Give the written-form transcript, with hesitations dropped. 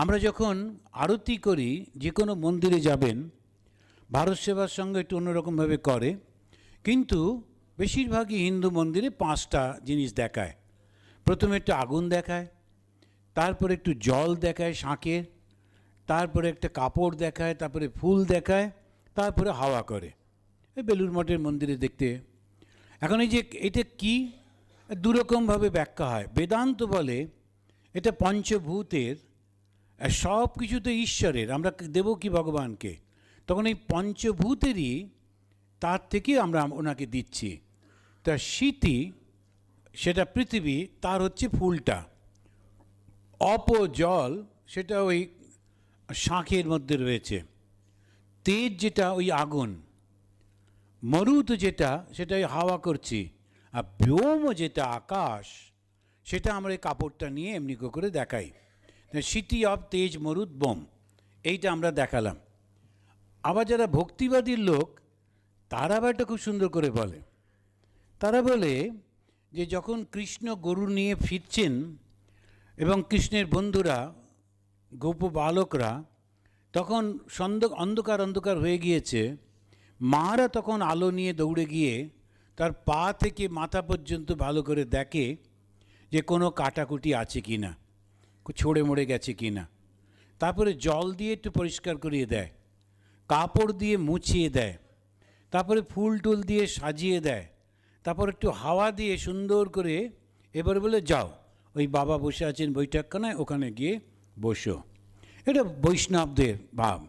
আমরা যখন আরতি করি, যে কোনো মন্দিরে যাবেন, ভারত সেবার সঙ্গে একটু অন্যরকমভাবে করে, কিন্তু বেশিরভাগই হিন্দু মন্দিরে 5টা জিনিস দেখায়। প্রথমে একটু আগুন দেখায়, তারপরে একটু জল দেখায় শাঁখের, তারপরে একটা কাপড় দেখায়, তারপরে ফুল দেখায়, তারপরে হাওয়া করে। এই বেলুড় মঠের মন্দিরে দেখতে। এখন এই যে এটা কি, দুরকমভাবে ব্যাখ্যা হয়। বেদান্ত বলে এটা পঞ্চভূতের, সব কিছু তো ঈশ্বরের, আমরা দেব কি ভগবানকে? তখন এই পঞ্চভূতেরই তার থেকে আমরা ওনাকে দিচ্ছি। তা শীতি, সেটা পৃথিবী, তার হচ্ছে ফুলটা। অপ জল, সেটা ওই শাঁখের মধ্যে রয়েছে। তেজ যেটা ওই আগুন, মরুত যেটা সেটা ওই হাওয়া করছি, আর ব্যোম যেটা আকাশ, সেটা আমরা এই কাপড়টা নিয়ে এমনি করে দেখাই। শীতি অব তেজ মরুত বোম, এইটা আমরা দেখালাম। আবার যারা ভক্তিবাদীর লোক, তারা আবার এটা খুব সুন্দর করে বলে। তারা বলে যে যখন কৃষ্ণ গরু নিয়ে ফিরছেন এবং কৃষ্ণের বন্ধুরা গোপ বালকরা, তখন অন্ধকার অন্ধকার হয়ে গিয়েছে, মারা তখন আলো নিয়ে দৌড়ে গিয়ে তার পা থেকে মাথা পর্যন্ত ভালো করে দেখে যে কোনো কাটাকুটি আছে কি না, ছড়ে মরে গেছে কি না। তারপরে জল দিয়ে একটু পরিষ্কার করিয়ে দেয়, কাপড় দিয়ে মুছিয়ে দেয়, তারপরে ফুল টুল দিয়ে সাজিয়ে দেয়, তারপর একটু হাওয়া দিয়ে সুন্দর করে এবার বলে যাও, ওই বাবা বসে আছেন বৈঠকখানায়, ওখানে গিয়ে বসো। এটা বৈষ্ণবদের ভাব।